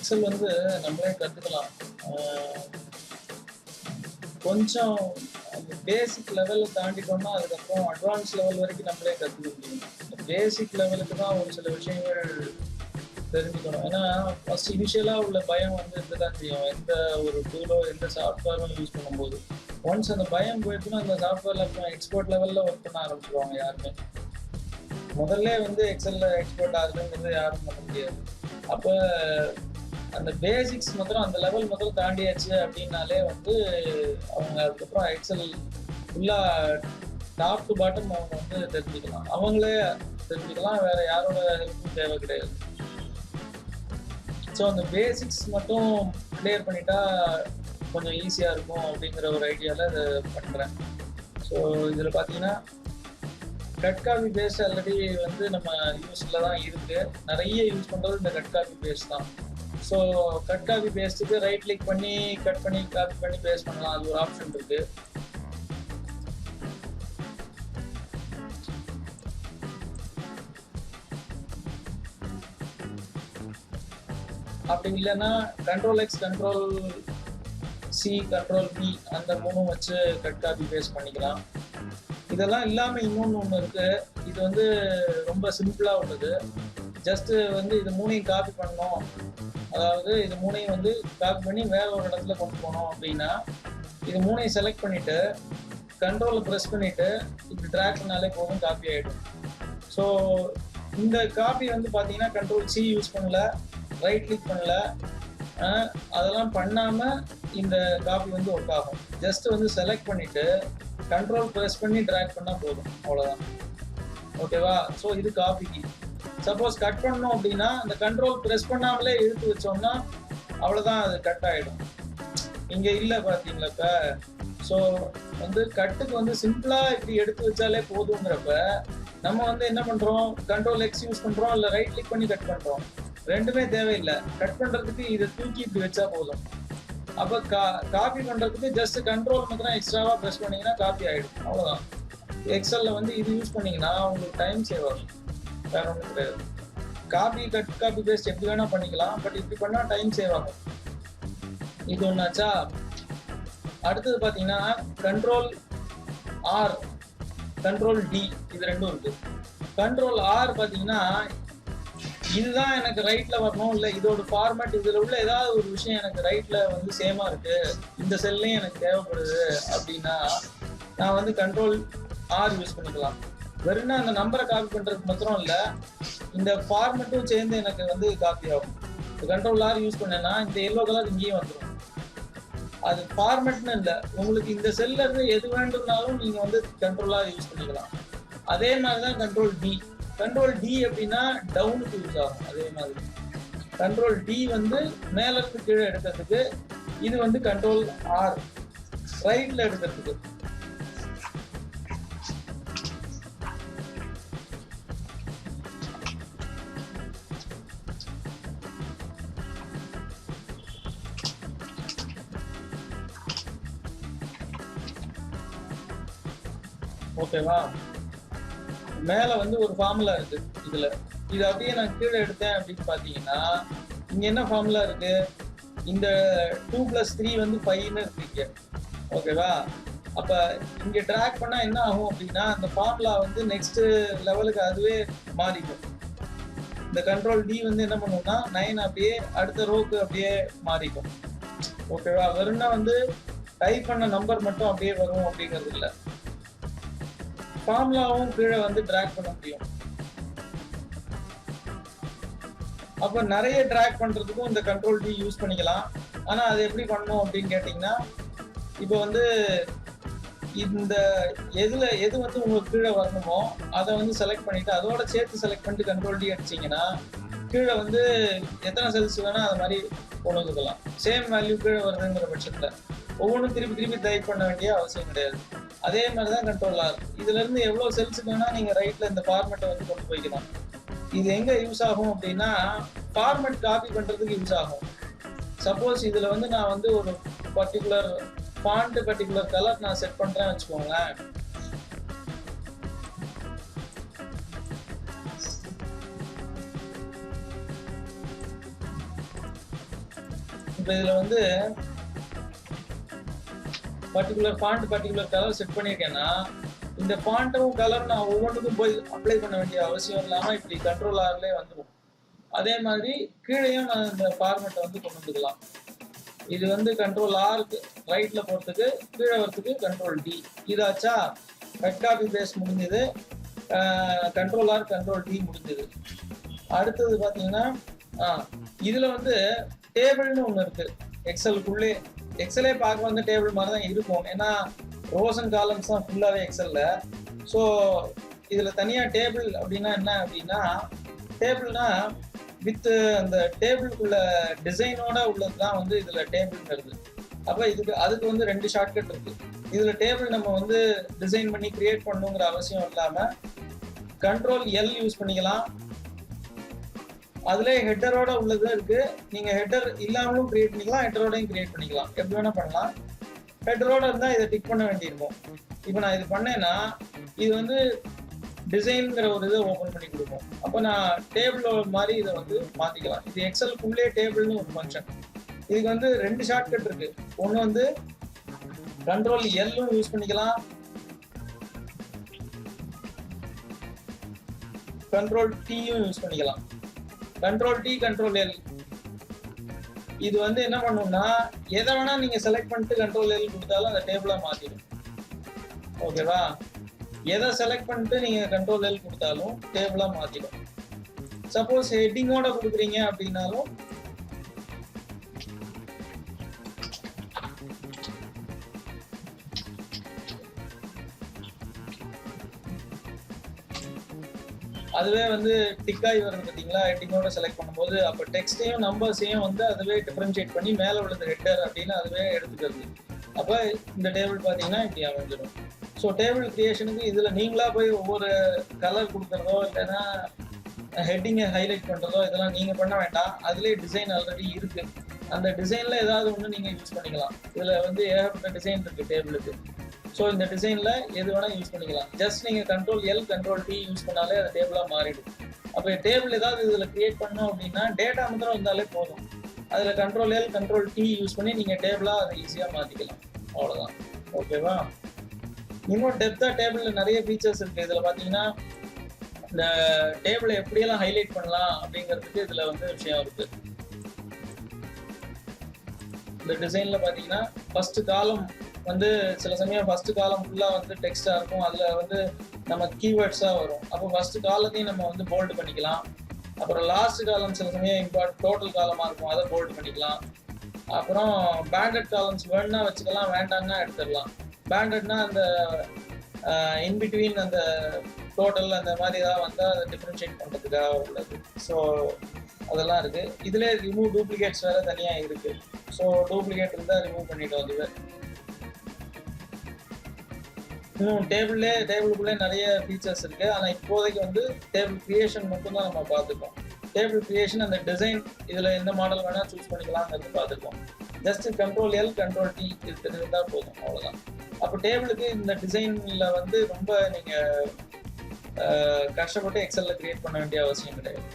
XL வந்து நம்மளே கற்றுக்கலாம். கொஞ்சம் அந்த பேசிக் லெவலில் தாண்டிட்டோம்னா அதுக்கப்புறம் அட்வான்ஸ் லெவல் வரைக்கும் நம்மளே கற்றுக்க முடியும். பேசிக் லெவலுக்கு தான் ஒரு சில விஷயங்கள் தெரிஞ்சுக்கணும். ஏன்னா ஃபர்ஸ்ட் இனிஷியலாக உள்ள பயம் வந்து இருந்துதான் செய்யும். எந்த ஒரு டூலோ எந்த சாஃப்ட்வேரும் யூஸ் பண்ணும்போது ஒன்ஸ் அந்த பயம் போயிட்டுன்னா அந்த சாஃப்ட்வேரில் அப்புறம் எக்ஸ்போர்ட் லெவலில் ஒர்க் பண்ண ஆரம்பிச்சிருவாங்க. யாருமே முதல்ல வந்து எக்ஸலில் எக்ஸ்போர்ட் ஆகுதுங்கிறது யாரும் பண்ண முடியாது. அப்போ அந்த பேசிக்ஸ் மாத்திரம் அந்த லெவல் மாத்திரம் தாண்டியாச்சு அப்படின்னாலே வந்து அவங்க அதுக்கப்புறம் எக்ஸல் ஃபுல்லாக டாப் டு பாட்டம் அவங்க வந்து தெரிஞ்சுக்கலாம். அவங்களே தெரிஞ்சுக்கலாம், வேற யாரோட ஹெல்ப்பும் தேவை கிடையாது. ஸோ அந்த பேசிக்ஸ் மட்டும் கிளியர் பண்ணிட்டா கொஞ்சம் ஈஸியாக இருக்கும் அப்படிங்கிற ஒரு ஐடியாவில் இதை பண்ணுறேன். ஸோ இதில் பார்த்தீங்கன்னா கட் காப்பி பேஸ்ட் ஆல்ரெடி வந்து நம்ம யூஸில் தான் இருக்குது. நிறைய யூஸ் பண்ணுறது இந்த கட் காப்பி பேஸ்ட் தான். ஸோ கட் காப்பி பேஸ்ட்டுக்கு ரைட் கிளிக் பண்ணி கட் பண்ணி காப்பி பண்ணி பேஸ்ட் பண்ணலாம். அது ஒரு ஆப்ஷன் இருக்குது. அப்படி இல்லைன்னா Ctrl+X Ctrl+C Ctrl+V அந்த மூணும் வச்சு கட் காப்பி பேஸ்ட் பண்ணிக்கலாம். இதெல்லாம் இல்லாமல் இன்னொன்று ஒன்று இருக்குது. இது வந்து ரொம்ப சிம்பிளாக உள்ளது. ஜஸ்ட்டு வந்து இது மூணையும் காப்பி பண்ணணும், அதாவது இது மூணையும் வந்து காப்பி பண்ணி வேற ஒரு இடத்துல கொண்டு போகணும் அப்படின்னா இது மூணையும் செலக்ட் பண்ணிவிட்டு கண்ட்ரோலை ப்ரெஸ் பண்ணிவிட்டு இப்படி ட்ராக் பண்ணாலே போதும், காப்பி ஆகிடும். ஸோ இந்த காப்பி வந்து பார்த்தீங்கன்னா Ctrl+C யூஸ் பண்ணல, ரைட் கிளிக் பண்ணல, அதெல்லாம் பண்ணாமல் இந்த காப்பி வந்து ஒர்க் ஆகும். ஜஸ்ட் வந்து செலக்ட் பண்ணிவிட்டு கண்ட்ரோல் ப்ரெஸ் பண்ணி ட்ராக் பண்ணால் போதும், அவ்வளோதான். ஓகேவா? ஸோ இது காப்பிக்கு. சப்போஸ் கட் பண்ணோம் அப்படின்னா அந்த கண்ட்ரோல் ப்ரெஸ் பண்ணாமலே இழுத்து வச்சோம்னா அவ்வளோதான், அது கட் ஆகிடும். இங்கே இல்லை பார்த்தீங்களா இப்போ. ஸோ வந்து கட்டுக்கு வந்து சிம்பிளாக இப்படி எடுத்து வச்சாலே போதுங்கிறப்ப நம்ம வந்து என்ன பண்ணுறோம், Ctrl+X யூஸ் பண்ணுறோம், இல்லை ரைட் கிளிக் பண்ணி கட் பண்ணுறோம். ரெண்டுமே தேவையில்லை. கட் பண்ணுறதுக்கு இதை தூக்கி இப்படி வச்சா போதும். அப்போ காப்பி பண்ணுறதுக்கு ஜஸ்ட் கண்ட்ரோல் மட்டும் எக்ஸ்ட்ராவாக ப்ரெஸ் பண்ணிங்கன்னா காப்பி ஆகிடும், அவ்வளோதான். எக்ஸலில் வந்து இது யூஸ் பண்ணிங்கன்னா உங்களுக்கு டைம் சேவ் ஆகும், வேற ஒன்றும் கிடையாது. காப்பி கட் காப்பி பேஸ்ட் எப்படி வேணால் பண்ணிக்கலாம், பட் இப்படி பண்ணால் டைம் சேவ் ஆகும். இது ஒன்றாச்சா. அடுத்தது பார்த்தீங்கன்னா Ctrl+R Ctrl+D இது ரெண்டும் இருக்குது. Ctrl+R பார்த்தீங்கன்னா இதுதான் எனக்கு ரைட்டில் வரணும், இல்லை இதோட ஃபார்மேட் இதில் உள்ள ஏதாவது ஒரு விஷயம் எனக்கு ரைட்டில் வந்து சேமாக இருக்குது, இந்த செல்லையும் எனக்கு தேவைப்படுது அப்படின்னா நான் வந்து Ctrl+R யூஸ் பண்ணிக்கலாம். வெறும்னா அந்த நம்பரை காப்பி பண்ணுறதுக்கு மாத்திரம் இல்லை, இந்த ஃபார்மேட்டும் சேர்ந்து எனக்கு வந்து காப்பி ஆகும். Ctrl+R யூஸ் பண்ணேன்னா இந்த எல்லோ கலர் இங்கேயும் வந்துடும். அது ஃபார்மேட்னு இல்லை, உங்களுக்கு இந்த செல்ல இருந்து எது வேண்டும்னாலும் நீங்கள் வந்து Ctrl+R யூஸ் பண்ணிக்கலாம். அதே மாதிரி தான் Ctrl+D அப்படின்னா டவுனுக்கு யூஸ் ஆகும். அதே மாதிரி Ctrl+D வந்து மேலேருந்து கீழே எடுக்கிறதுக்கு, இது வந்து Ctrl+R ரைட்டில் எடுக்கிறதுக்கு. ஓகேவா? மேலே வந்து ஒரு ஃபார்முலா இருக்குது இதில். இது அப்படியே நான் கீழே எடுத்தேன் அப்படின்னு பார்த்தீங்கன்னா இங்கே என்ன ஃபார்முலா இருக்குது, இந்த 2+3 வந்து 5ன்னு இருக்கீங்க. ஓகேவா? அப்போ இங்கே ட்ராக் பண்ணால் என்ன ஆகும் அப்படின்னா அந்த ஃபார்முலா வந்து நெக்ஸ்ட் லெவலுக்கு அதுவே மாறிக்கும். இந்த Ctrl+D வந்து என்ன பண்ணுவோம்னா 9 அப்படியே அடுத்த ரோக்கு அப்படியே மாறிக்கும். ஓகேவா? வெறும்னா வந்து டைப் பண்ண நம்பர் மட்டும் அப்படியே வரும் அப்படிங்கிறது இல்லை, ஃபார்முலாவும் கீழே வந்து ட்ராக் பண்ண முடியும். அப்போ நிறைய ட்ராக் பண்ணுறதுக்கும் இந்த Ctrl+D யூஸ் பண்ணிக்கலாம். ஆனால் அது எப்படி பண்ணணும் அப்படின்னு கேட்டிங்கன்னா, இப்போ வந்து இந்த எது வந்து உங்களுக்கு கீழே வரணுமோ அதை வந்து செலக்ட் பண்ணிவிட்டு அதோட சேர்த்து செலக்ட் பண்ணிட்டு Ctrl+D அடிச்சிங்கன்னா கீழே வந்து எத்தனை செல்ஸ் வேணால் அது மாதிரி கொண்டு வந்துக்கலாம். சேம் வேல்யூ கீழே வருதுங்கிற பட்சத்தில் ஒவ்வொன்றும் திருப்பி டைப் பண்ண வேண்டிய அவசியம் கிடையாது. அதே மாதிரி தான் Ctrl+R. இதுலேருந்து எவ்வளோ செல்ஸுக்கு வேணால் நீங்கள் ரைட்டில் இந்த ஃபார்மேட்டை வந்து கொண்டு போய்க்கலாம். இது எங்கே யூஸ் ஆகும் அப்படின்னா ஃபார்மேட் காப்பி பண்ணுறதுக்கு யூஸ் ஆகும். சப்போஸ் இதில் வந்து நான் வந்து ஒரு பர்டிகுலர் ஃபாண்ட் பர்டிகுலர் கலர் நான் செட் பண்ணுறேன்னு வச்சுக்கோங்களேன். இப்போ இதில் வந்து particular font particular colour set பண்ணியிருக்கேன்னா இந்த ஃபாண்ட்டும் கலரும் நான் ஒவ்வொன்றுக்கும் போய் அப்ளை பண்ண வேண்டிய அவசியம் இல்லாமல் இப்படி கண்ட்ரோல் ஆர்லேயே வந்துடும். அதே மாதிரி கீழேயும் நான் இந்த ஃபார்மெட்டை வந்து கொண்டு வந்துக்கலாம். இது வந்து கண்ட்ரோல் ஆருக்கு ரைட்டில் போகிறதுக்கு, கீழே வரத்துக்கு கண்ட்ரோல் டி. இதாச்சா கட் காப்பி பேஸ்ட் முடிஞ்சது. கண்ட்ரோல் ஆர் கண்ட்ரோல் டி முடிஞ்சது. அடுத்தது பார்த்தீங்கன்னா இதில் வந்து டேபிள்னு ஒன்று இருக்குது எக்ஸலுக்குள்ளே. எக்ஸலே பார்க்க வந்து டேபிள் மாதிரி தான் இருக்கும், ஏன்னா ரோஸ் அண்ட் காலம்ஸ் தான் ஃபுல்லாகவே எக்ஸலில். ஸோ இதில் தனியாக டேபிள் அப்படின்னா என்ன அப்படின்னா, டேபிள்னா வித் அந்த டேபிளுக்குள்ள டிசைனோட உள்ளது தான் வந்து இதில் டேபிள்ங்கிறது. அப்போ அதுக்கு வந்து 2 ஷார்ட்கட் இருக்கு. இதில் டேபிள் நம்ம வந்து டிசைன் பண்ணி கிரியேட் பண்ணணுங்கிற அவசியம் இல்லாமல் கண்ட்ரோல் எல் யூஸ் பண்ணிக்கலாம். அதுல ஹெட்டரோட உள்ளது இருக்கு. நீங்க ஹெட்டர் இல்லாமலும் கிரியேட் பண்ணிக்கலாம், ஹெட்டரோடையும் கிரியேட் பண்ணிக்கலாம், எப்படி வேணா பண்ணலாம். ஹெட்டரோட இருந்தால் இதை டிக் பண்ண வேண்டியிருக்கும். இப்போ நான் இது பண்ணேன்னா இது வந்து டிசைன்ங்கிற ஒரு இதை ஓப்பன் பண்ணி கொடுக்கும். அப்போ நான் டேபிள் மாதிரி இதை வந்து மாற்றிக்கலாம். இது எக்ஸலுக்குள்ளே டேபிள்னு ஒரு ஃபங்க்ஷன். இதுக்கு வந்து 2 ஷார்ட்கட் இருக்கு. ஒன்று வந்து கண்ட்ரோல் எல்லும் யூஸ் பண்ணிக்கலாம், கண்ட்ரோல் டீயும் யூஸ் பண்ணிக்கலாம். கண்ட்ரோல் டி கண்ட்ரோல் எல் இது வந்து என்ன பண்ணும்னா எதை வேணா நீங்க செலக்ட் பண்ணிட்டு கண்ட்ரோல் எல் கொடுத்தாலும் அந்த டேபிளா மாத்திடும். ஓகேவா? எதை செலக்ட் பண்ணிட்டு நீங்க கண்ட்ரோல் எல் கொடுத்தாலும் டேபிளா மாத்திடும். சப்போஸ் ஹெட்டிங்கோட கொடுக்குறீங்க அப்படின்னாலும் அதுவே வந்து டிக்காய் வருது பார்த்தீங்களா, ஹெட்டிங்கோட செலக்ட் பண்ணும்போது. அப்போ டெக்ஸ்டையும் நம்பர்ஸையும் வந்து அதுவே டிஃபரன்ஷியேட் பண்ணி மேலே உள்ளது ஹெட்டர் அப்படின்னு அதுவே எடுத்துக்கிறது. அப்போ இந்த டேபிள் பார்த்தீங்கன்னா இப்படி அமைஞ்சிடும். ஸோ டேபிள் கிரியேஷனுக்கு இதில் நீங்களாக போய் ஒவ்வொரு கலர் கொடுக்குறதோ இல்லைன்னா ஹெட்டிங்கை ஹைலைட் பண்ணுறதோ இதெல்லாம் நீங்கள் பண்ண வேண்டாம். அதுலேயே டிசைன் ஆல்ரெடி இருக்குது. அந்த டிசைனில் ஏதாவது ஒன்று நீங்கள் யூஸ் பண்ணிக்கலாம். இதில் வந்து ஏகப்பட்ட டிசைன் இருக்குது டேபிளுக்கு. ஸோ இந்த டிசைனில் எது வேணால் யூஸ் பண்ணிக்கலாம். ஜஸ்ட் நீங்கள் control L control D use பண்ணாலே அது டேபிளாக மாறிடும். அப்போ டேபிள் ஏதாவது இதில் கிரியேட் பண்ணோம் அப்படின்னா டேட்டா மாத்திரம் வந்தாலே போதும். அதில் control L control D use பண்ணி நீங்கள் டேபிளாக அதை ஈஸியாக மாற்றிக்கலாம். அவ்வளோதான். ஓகேவா? இன்னும் டெப்த்தாக டேபிளில் நிறைய ஃபீச்சர்ஸ் இருக்குது. இதில் பார்த்தீங்கன்னா இந்த டேபிளை எப்படியெல்லாம் ஹைலைட் பண்ணலாம் அப்படிங்கிறதுக்கு இதில் வந்து விஷயம் இருக்குது. இந்த டிசைனில் பார்த்தீங்கன்னா ஃபர்ஸ்ட் காலம் வந்து சில சமயம் ஃபர்ஸ்ட் காலம் ஃபுல்லாக வந்து டெக்ஸ்டாக இருக்கும். அதில் வந்து நம்ம கீவேர்ட்ஸாக வரும். அப்போ ஃபர்ஸ்ட் காலத்தையும் நம்ம வந்து போல்டு பண்ணிக்கலாம். அப்புறம் லாஸ்ட் காலம் சில சமயம் டோட்டல் காலமாக இருக்கும், அதை போல்டு பண்ணிக்கலாம். அப்புறம் பேண்டட் காலம்ஸ் வேணும்னா வச்சுக்கலாம், வேண்டாம்னா எடுத்துடலாம். பேண்டட்னா அந்த இன்பிட்வீன் அந்த டோட்டல் அந்த மாதிரி ஏதாவது வந்தால் அதை டிஃப்ரென்ஷியேட் பண்ணுறதுக்காக உள்ளது. ஸோ அதெல்லாம் இருக்குது. இதிலே ரிமூவ் டூப்ளிகேட்ஸ் வேறு தனியாக இருக்குது. ஸோ டூப்ளிகேட் இருந்தால் ரிமூவ் பண்ணிட்டோம். அதுவே இன்னும் டேபிளுக்குள்ளே நிறைய ஃபீச்சர்ஸ் இருக்குது. ஆனால் இப்போதைக்கு வந்து டேபிள் கிரியேஷன் மட்டும்தான் நம்ம பார்த்துக்கோம். டேபிள் கிரியேஷன் அந்த டிசைன் இதில் எந்த மாடல் வேணால் சூஸ் பண்ணிக்கலாம்ங்கிறது பார்த்துக்கோம். Just control L control D இது தெரிஞ்சுதான் போதும், அவ்வளோதான். அப்போ டேபிளுக்கு இந்த டிசைனில் வந்து ரொம்ப நீங்கள் கஷ்டப்பட்டு எக்ஸலில் கிரியேட் பண்ண வேண்டிய அவசியம் கிடையாது.